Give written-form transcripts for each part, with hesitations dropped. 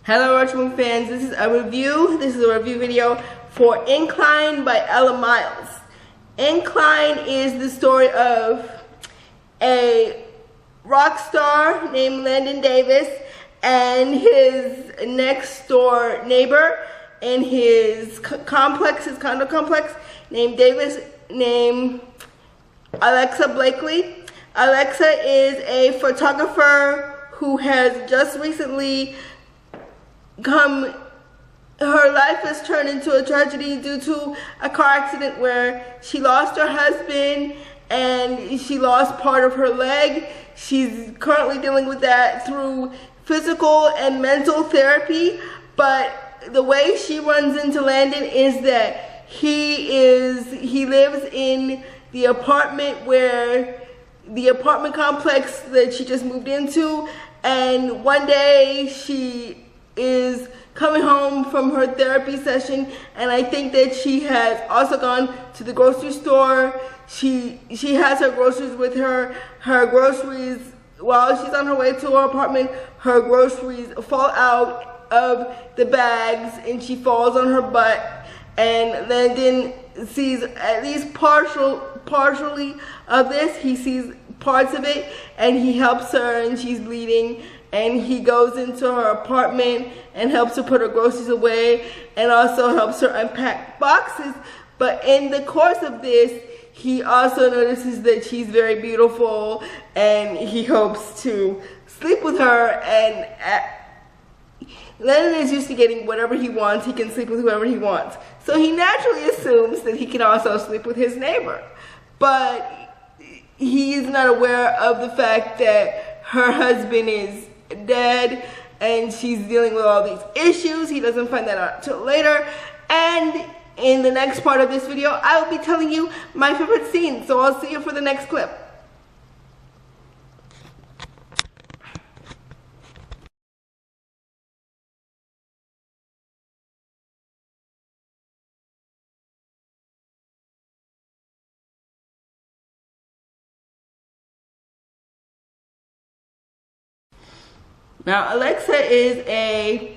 Hello Retromoviegirl fans, this is a review. This is a review video for Incline by Ella Miles. Incline is the story of a rock star named Landon Davis and his next door neighbor in his complex, his condo complex, named Alexa Blakely. Alexa is a photographer who has just recently her life has turned into a tragedy due to a car accident where she lost her husband and she lost part of her leg. She's currently dealing with that through physical and mental therapy, but the way she runs into Landon is that he lives in the apartment complex that she just moved into, and one day she is coming home from her therapy session, and I think that she has also gone to the grocery store. She has her groceries with her. Her groceries, while she's on her way to her apartment, her groceries fall out of the bags and she falls on her butt, and Landon sees at least partially of this. He sees parts of it and he helps her, and she's bleeding, and he goes into her apartment and helps her put her groceries away and also helps her unpack boxes. But in the course of this, he also notices that she's very beautiful and he hopes to sleep with her. And Landon is used to getting whatever he wants. He can sleep with whoever he wants. So he naturally assumes that he can also sleep with his neighbor. But he is not aware of the fact that her husband is dead and she's dealing with all these issues. He doesn't find that out till later. And in the next part of this video, I will be telling you my favorite scene. So I'll see you for the next clip. Now, Alexa is a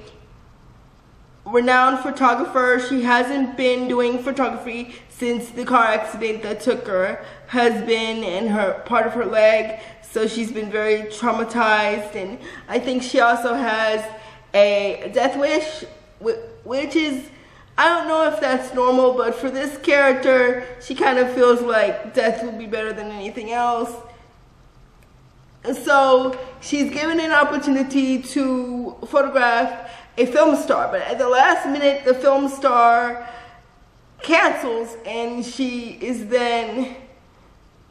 renowned photographer. She hasn't been doing photography since the car accident that took her husband and part of her leg. So she's been very traumatized, and I think she also has a death wish, which is, I don't know if that's normal, but for this character, she kind of feels like death would be better than anything else. So she's given an opportunity to photograph a film star, but at the last minute the film star cancels, and she is then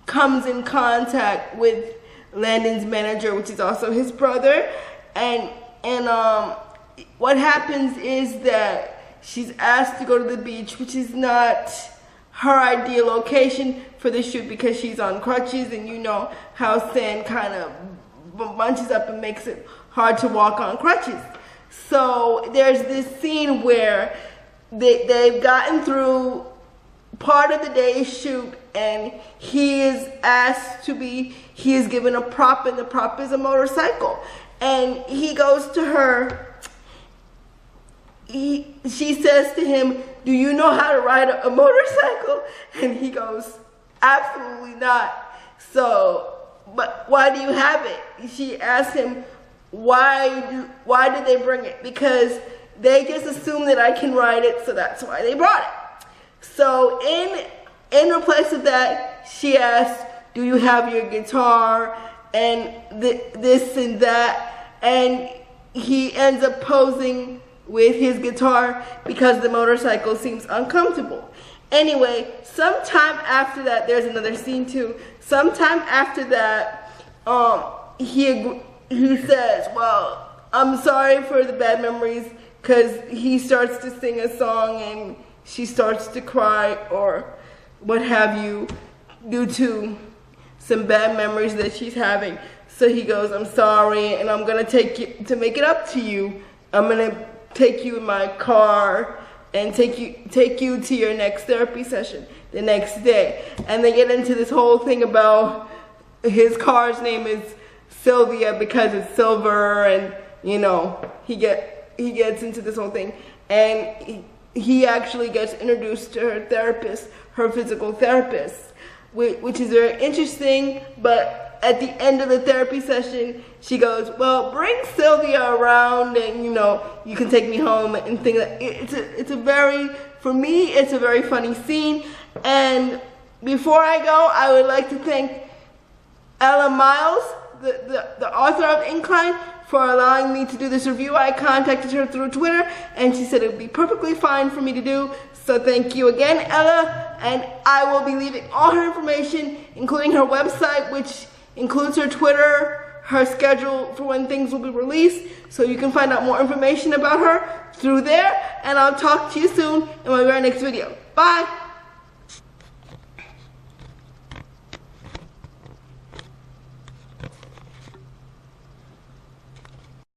comes in contact with Landon's manager, which is also his brother, and what happens is that she's asked to go to the beach, which is not her ideal location for the shoot because she's on crutches, and you know how sand kind of bunches up and makes it hard to walk on crutches. So there's this scene where they've gotten through part of the day's shoot, and he is given a prop, and the prop is a motorcycle, and he goes to her. She says to him, "Do you know how to ride a motorcycle?" And he goes, "Absolutely not." So, but why do you have it? She asks him, why did they bring it? Because they just assume that I can ride it, so that's why they brought it. So in replace of that, she asks, "Do you have your guitar?" and this and that, and he ends up posing with his guitar because the motorcycle seems uncomfortable. Anyway, sometime after that, there's another scene too. Sometime after that, he says, "Well, I'm sorry for the bad memories," because he starts to sing a song and she starts to cry or what have you due to some bad memories that she's having. So he goes, "I'm sorry, and I'm gonna take you to make it up to you. I'm gonna take you in my car and take you to your next therapy session the next day." And they get into this whole thing about his car's name is Sylvia because it's silver, and you know, he he gets into this whole thing, and he actually gets introduced to her therapist, her physical therapist, which is very interesting. But at the end of the therapy session, she goes, well, bring Sylvia around and, you know, you can take me home and things like that. It's a very, for me, it's a very funny scene. And before I go, I would like to thank Ella Miles, the author of Incline, for allowing me to do this review. I contacted her through Twitter, and she said it would be perfectly fine for me to do. So thank you again, Ella. And I will be leaving all her information, including her website, which includes her Twitter, her schedule for when things will be released. So you can find out more information about her through there. And I'll talk to you soon in my very next video. Bye.